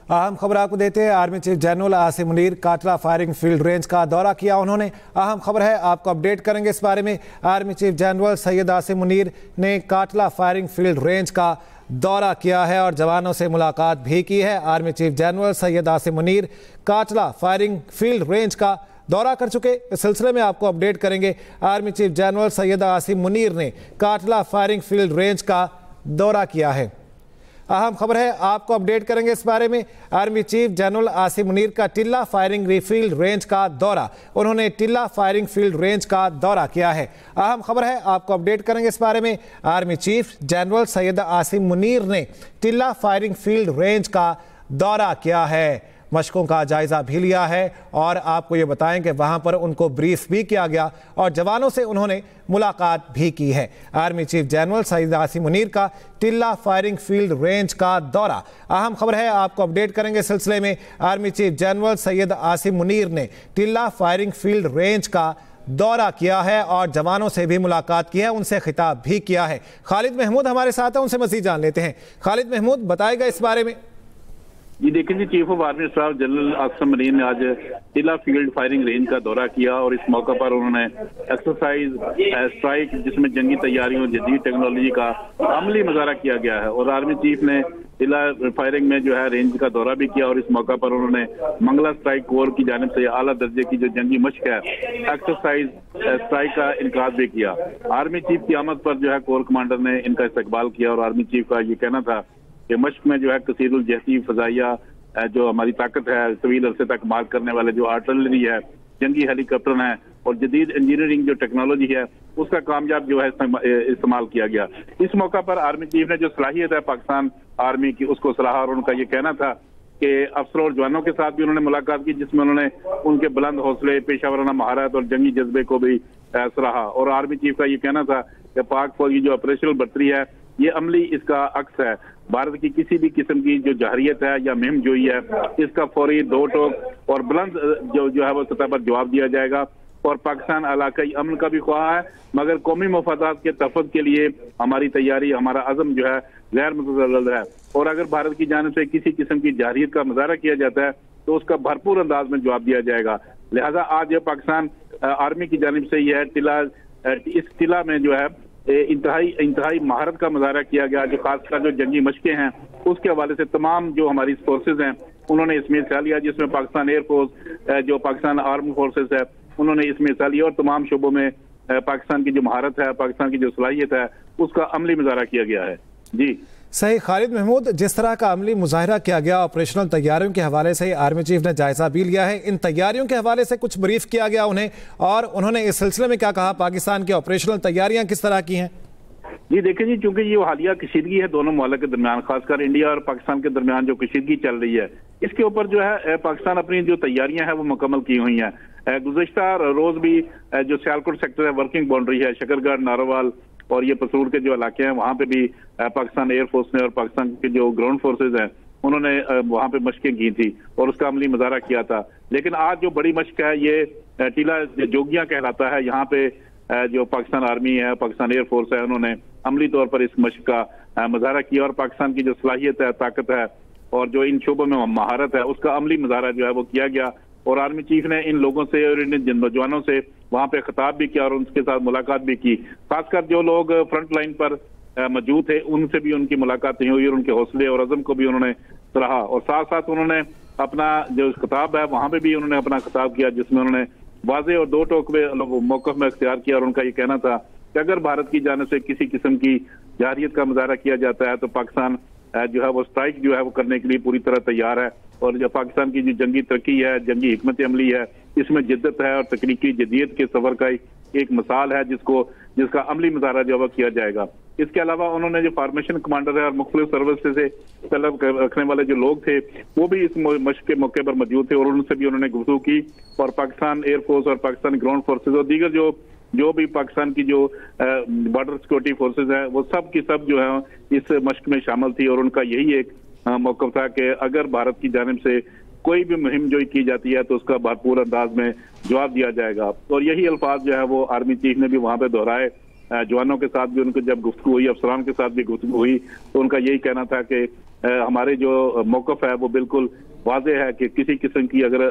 अहम खबर आपको देते हैं। Army chief general Asim Munir Katla firing field range का दौरा किया उन्होंने। अहम खबर है, आपको अपडेट करेंगे इस बारे में। Army chief general Syed Asim Munir ने काटला फायरिंग फील्ड रेंज का दौरा किया है और जवानों से मुलाकात भी की है। Army chief general Syed Asim Munir Katla firing field range का दौरा कर चुके। इस सिलसिले में आपको अपडेट करेंगे। Army chief general Syed Asim Munir ने काटला फायरिंग फील्ड रेंज का दौरा किया है। अहम खबर है, आपको अपडेट करेंगे इस बारे में। Army chief general Asim Munir का टिल्ला फायरिंग फील्ड रेंज का दौरा, उन्होंने टिल्ला फायरिंग फील्ड रेंज का दौरा किया है। अहम खबर है, आपको अपडेट करेंगे इस बारे में। Army chief general Syed Asim Munir ने टिल्ला फायरिंग फील्ड रेंज का दौरा किया है, मशकों का जायजा भी लिया है और आपको ये बताएं कि वहां पर उनको ब्रीफ भी किया गया और जवानों से उन्होंने मुलाकात भी की है। Army chief general Syed Asim Munir का टिल्ला फायरिंग फील्ड रेंज का दौरा। अहम खबर है, आपको अपडेट करेंगे इस सिलसिले में। Army chief general Syed Asim Munir ने टिल्ला फायरिंग फील्ड रेंज का दौरा किया है और जवानों से भी मुलाकात की है, उनसे खिताब भी किया है। खालिद महमूद हमारे साथ है, उनसे मजीद जान लेते हैं। खालिद महमूद, बताएगा इस बारे में। जी देखिए जी, chief of army staff general Asim Munir ने आज टिल्ला फील्ड फायरिंग रेंज का दौरा किया और इस मौका पर उन्होंने एक्सरसाइज स्ट्राइक, जिसमें जंगी तैयारियों जदीद टेक्नोलॉजी का अमली मुजाहरा किया गया है और आर्मी चीफ ने टिल्ला फायरिंग में जो है रेंज का दौरा भी किया और इस मौका पर उन्होंने मंगला स्ट्राइक कोर की जानिब से आला दर्जे की जो जंगी मश्क है एक्सरसाइज स्ट्राइक का इनकाद भी किया। आर्मी चीफ की आमद पर जो है कोर कमांडर ने इनका इस्तकबाल किया और आर्मी चीफ का ये कहना था कि मश्क में जो है कसीरुल जहती फजाइया जो हमारी ताकत है, तवील अरसे तक मार करने वाले जो आर्टिलरी है, जंगी हेलीकॉप्टर है और जदीद इंजीनियरिंग जो टेक्नोलॉजी है, उसका कामयाब जो है इस्तेमाल किया गया। इस मौका पर आर्मी चीफ ने जो सलाहियत है पाकिस्तान आर्मी की, उसको सराहा और उनका ये कहना था कि अफसरों और जवानों के साथ भी उन्होंने मुलाकात की, जिसमें उन्होंने उनके बुलंद हौसले, पेशावराना महारत और जंगी जज्बे को भी सराहा। और आर्मी चीफ का ये कहना था कि पाक फौज की जो ऑपरेशनल बर्तरी है, ये अमली इसका अक्स है। भारत की किसी भी किस्म की जो जहरियत है या मुहिम जोई है, इसका फौरी दो टोक और बुलंद जो है वो सतह पर जवाब दिया जाएगा। और पाकिस्तान इलाकाई अमन का भी ख्वाह है, मगर कौमी मफादात के तहफ़्फ़ुज़ के लिए हमारी तैयारी, हमारा अज़म जो है गैर मुतज़ल्ज़ल है। और अगर भारत की जानिब से किसी किस्म की जहरियत का मुज़ाहरा किया जाता है तो उसका भरपूर अंदाज में जवाब दिया जाएगा। लिहाजा आज पाकिस्तान आर्मी की जानिब से यह इस टिल्ला में जो है इंतहाई महारत का मुजाहरा किया गया। जो खासकर जो जंगी मशकें हैं, उसके हवाले से तमाम जो हमारी फोर्सेज हैं उन्होंने इसमें हिस्सा लिया, जिसमें पाकिस्तान एयरफोर्स, जो पाकिस्तान आर्मी फोर्सेज है, उन्होंने इसमें हिस्सा लिया और तमाम शोबों में पाकिस्तान की जो महारत है, पाकिस्तान की जो सलाहियत है, उसका अमली मुजाहरा किया गया है। जी सही। खालिद महमूद, जिस तरह का अमली मुजाहरा किया गया ऑपरेशनल तैयारियों के हवाले से आर्मी चीफ ने जायजा भी लिया है, इन तैयारियों के हवाले से कुछ ब्रीफ किया गया उन्हें और उन्होंने इस सिलसिले में क्या कहा, पाकिस्तान की ऑपरेशनल तैयारियां किस तरह की हैं? जी देखिए जी, चूंकि ये हालिया कशीदगी है दोनों मुल्क के दरमियान, खासकर इंडिया और पाकिस्तान के दरमियान जो कशीदगी चल रही है, इसके ऊपर जो है पाकिस्तान अपनी जो तैयारियां हैं वो मुकम्मल की हुई हैं। गुज़श्ता रोज भी जो सियालकोट सेक्टर है, वर्किंग बाउंड्री है, शकरगढ़, नारोवाल और ये पसूर के जो इलाके हैं, वहां पे भी पाकिस्तान एयरफोर्स ने और पाकिस्तान के जो ग्राउंड फोर्सेज हैं उन्होंने वहां पे मशकें की थी और उसका अमली मुजाहरा किया था। लेकिन आज जो बड़ी मशक है ये टिल्ला जोगियां कहलाता है। यहाँ पे जो पाकिस्तान आर्मी है, पाकिस्तान एयरफोर्स है, उन्होंने अमली तौर पर इस मशक का मुजाहरा किया और पाकिस्तान की जो सलाहियत है, ताकत है और जो इन शोबों में महारत है, उसका अमली मुजाहरा जो है वो किया गया। और आर्मी चीफ ने इन लोगों से और इन नौजवानों से वहां पे खिताब भी किया और उनके साथ मुलाकात भी की। खासकर जो लोग फ्रंट लाइन पर मौजूद थे उनसे भी उनकी मुलाकातें हुई और उनके हौसले और अज़म को भी उन्होंने सराहा। और साथ साथ उन्होंने अपना जो खिताब है वहां पे भी उन्होंने अपना खिताब किया, जिसमें उन्होंने वाज़े और दो टोक मौक़िफ़ में इख्तियार किया और उनका ये कहना था कि अगर भारत की जानिब से किसी किस्म की जहरियत का मुजाहरा किया जाता है तो पाकिस्तान जो है वो स्ट्राइक जो है वो करने के लिए पूरी तरह तैयार है। और जो पाकिस्तान की जो जंगी तरक्की है, जंगी हिकमत अमली है, इसमें जिद्दत है और तकनीकी जदीद के सफर का एक मिसाल है जिसका अमली मुजाहरा जो है किया जाएगा। इसके अलावा उन्होंने जो फार्मेशन कमांडर है और मुख्तलिफ सर्विस से तलब रखने वाले जो लोग थे वो भी इस मशक के मौके पर मौजूद थे और उनसे भी उन्होंने गुफ्तगू की। और पाकिस्तान एयरफोर्स और पाकिस्तान ग्राउंड फोर्सेज और दीगर जो भी पाकिस्तान की जो बॉर्डर सिक्योरिटी फोर्सेज है, वो सब की सब जो है इस मशक में शामिल थी और उनका यही एक मौक़िफ़ था कि अगर भारत की जानिब से कोई भी मुहिम जो की जाती है तो उसका भरपूर अंदाज में जवाब दिया जाएगा। और यही अल्फाज जो है वो आर्मी चीफ ने भी वहां पे दोहराए जवानों के साथ भी उनको जब गुफ्तगू हुई, अफसरान के साथ भी गुफ्तगू हुई, तो उनका यही कहना था कि हमारे जो मौक़िफ़ है वो बिल्कुल वाज़ेह है कि किसी किस्म की अगर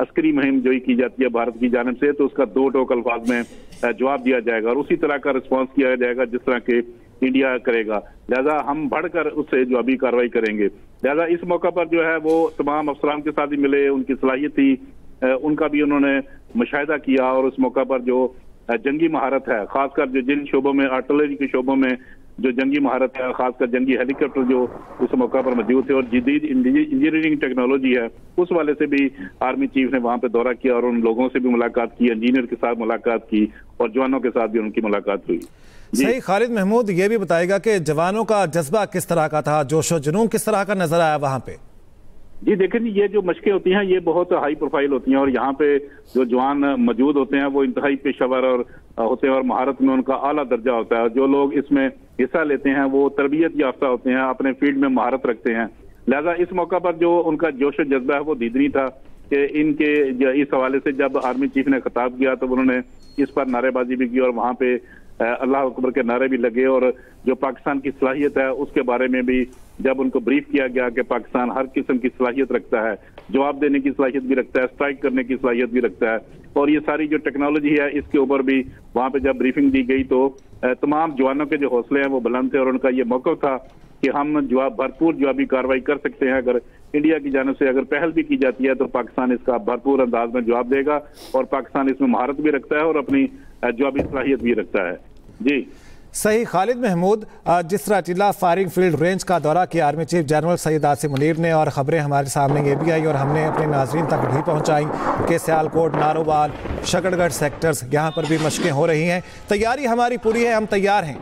अस्करी मुहिम जो की जाती है भारत की जानिब से, तो उसका दो टोक अल्फाज में जवाब दिया जाएगा और उसी तरह का रिस्पॉन्स किया जाएगा जिस तरह के इंडिया करेगा। लिहाजा हम बढ़कर उससे जवाबी कार्रवाई करेंगे। लिहाजा इस मौका पर जो है वो तमाम अफसरान के साथ भी मिले, उनकी सलाहियत थी, उनका भी उन्होंने मुशाहिदा किया और उस मौका पर जो जंगी महारत है, खासकर जो जिन शोबों में आर्टिलरी के शोबों में जो जंगी महारत है, खासकर जंगी हेलीकॉप्टर जो उस मौका पर मौजूद थे और जदीद इंजीनियरिंग टेक्नोलॉजी है, उस वाले से भी आर्मी चीफ ने वहां पे दौरा किया और उन लोगों से भी मुलाकात की, इंजीनियर के साथ मुलाकात की और जवानों के साथ भी उनकी मुलाकात हुई। सही। खालिद महमूद, ये भी बताएगा कि जवानों का जज्बा किस तरह का था, जोश व जुनून किस तरह का नजर आया वहां पे? जी देखें जी, ये जो मशकें होती हैं ये बहुत हाई प्रोफाइल होती हैं और यहाँ पे जो जवान मौजूद होते हैं वो इंतहाई पेशेवर और होते हैं और महारत में उनका आला दर्जा होता है। जो लोग इसमें हिस्सा लेते हैं वो तरबियत याफ्ता होते हैं, अपने फील्ड में महारत रखते हैं। लिहाजा इस मौका पर जो उनका जोश जज्बा है वो दीदनी था कि इनके इस हवाले से जब आर्मी चीफ ने खिताब किया तो उन्होंने इस पर नारेबाजी भी की और वहाँ पे अल्लाह अकबर के नारे भी लगे और जो पाकिस्तान की सलाहियत है उसके बारे में भी जब उनको ब्रीफ किया गया कि पाकिस्तान हर किस्म की सलाहियत रखता है, जवाब देने की सलाहियत भी रखता है, स्ट्राइक करने की सलाहियत भी रखता है और ये सारी जो टेक्नोलॉजी है इसके ऊपर भी वहाँ पे जब ब्रीफिंग दी गई तो तमाम जवानों के जो हौसले हैं वो बुलंद थे और उनका ये मौका था कि हम भरपूर जवाबी कार्रवाई कर सकते हैं। अगर इंडिया की जानिब से अगर पहल भी की जाती है तो पाकिस्तान इसका भरपूर अंदाज में जवाब देगा और पाकिस्तान इसमें महारत भी रखता है और अपनी जवाबी सलाहियत भी रखता है। जी सही। खालिद महमूद, जिस तरह टिल्ला फायरिंग फील्ड रेंज का दौरा किया army chief general Syed Asim Munir ने और ख़बरें हमारे सामने ये भी आई और हमने अपने नाजरीन तक भी पहुंचाई कि सियालकोट, नारोवाल, शकरगढ़ सेक्टर्स यहाँ पर भी मशकें हो रही हैं। तैयारी हमारी पूरी है, हम तैयार हैं।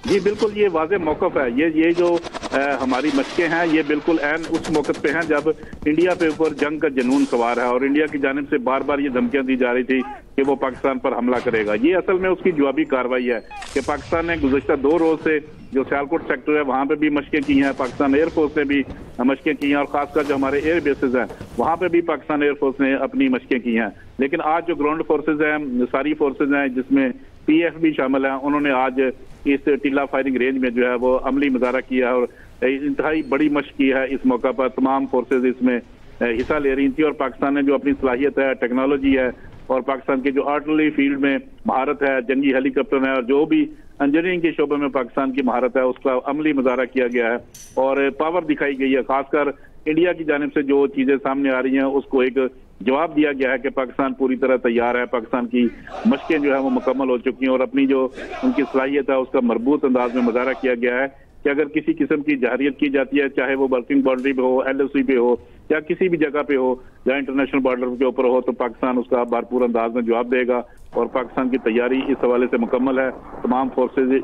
जी बिल्कुल, ये वाज़े मौक़िफ़ है। ये जो हमारी मशकें हैं ये बिल्कुल ऐन उस मौक़िफ़ पे हैं जब इंडिया पे ऊपर जंग का जुनून सवार है और इंडिया की जानिब से बार बार ये धमकियां दी जा रही थी कि वो पाकिस्तान पर हमला करेगा। ये असल में उसकी जवाबी कार्रवाई है कि पाकिस्तान ने गुज़श्ता 2 रोज से जो सियालकोट सेक्टर है वहाँ पे भी मशकें की हैं, पाकिस्तान एयरफोर्स ने भी मशकें की हैं और खासकर जो हमारे एयर बेसेज हैं वहाँ पे भी पाकिस्तान एयरफोर्स ने अपनी मशकें की हैं। लेकिन आज जो ग्राउंड फोर्सेज हैं, सारी फोर्सेज हैं जिसमें PF भी शामिल है, उन्होंने आज इस टिल्ला फायरिंग रेंज में जो है वो अमली मुजाहरा किया है और इंतहाई बड़ी मशक की है। इस मौका पर तमाम फोर्सेज इसमें हिस्सा ले रही थी और पाकिस्तान ने जो अपनी सलाहियत है, टेक्नोलॉजी है और पाकिस्तान के जो आर्टिलरी फील्ड में महारत है, जंगी हेलीकॉप्टर है और जो भी इंजीनियरिंग के शोबे में पाकिस्तान की महारत है उसका अमली मुजाहरा किया गया है और पावर दिखाई गई है। खासकर इंडिया की जानिब से जो चीजें सामने आ रही हैं उसको एक जवाब दिया गया है कि पाकिस्तान पूरी तरह तैयार है, पाकिस्तान की मशकें जो है वो मुकम्मल हो चुकी हैं और अपनी जो उनकी सलाहियत है उसका मरबूत अंदाज में मुजाहरा किया गया है कि अगर किसी किस्म की जहरियत की जाती है, चाहे वो वर्किंग बाउंड्री पे हो, LOC पे हो या किसी भी जगह पे हो या इंटरनेशनल बॉर्डर के ऊपर हो, तो पाकिस्तान उसका भरपूर अंदाज में जवाब देगा और पाकिस्तान की तैयारी इस हवाले से मुकम्मल है। तमाम फोर्सेज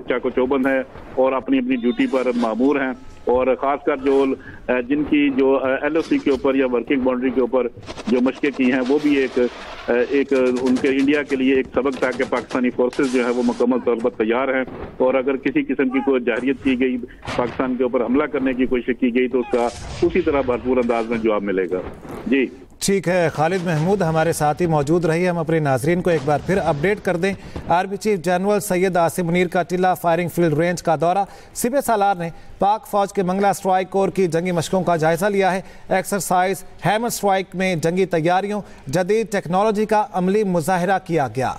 चाको चौबंद है और अपनी अपनी ड्यूटी पर मामूर हैं और खासकर जो जिनकी जो LOC के ऊपर या वर्किंग बाउंड्री के ऊपर जो मशकें की हैं वो भी एक उनके इंडिया के लिए एक सबक था कि पाकिस्तानी फोर्सेज जो है वो मुकम्मल तौर पर तैयार हैं और अगर किसी किस्म की कोई जहरियत की गई, पाकिस्तान के ऊपर हमला करने की कोशिश की गई तो उसका उसी तरह भरपूर अंदाज में जवाब मिलेगा। जी ठीक है। खालिद महमूद हमारे साथ ही मौजूद रही। हम अपने नाजरीन को एक बार फिर अपडेट कर दें, army chief general Syed Asim Munir का टिल्ला फायरिंग फील्ड रेंज का दौरा। सिपह सालार ने पाक फौज के मंगला स्ट्राइक कोर की जंगी मशकों का जायजा लिया है। एक्सरसाइज हैमर स्ट्राइक में जंगी तैयारियों, जदीद टेक्नोलॉजी का अमली मुजाहिरा किया गया।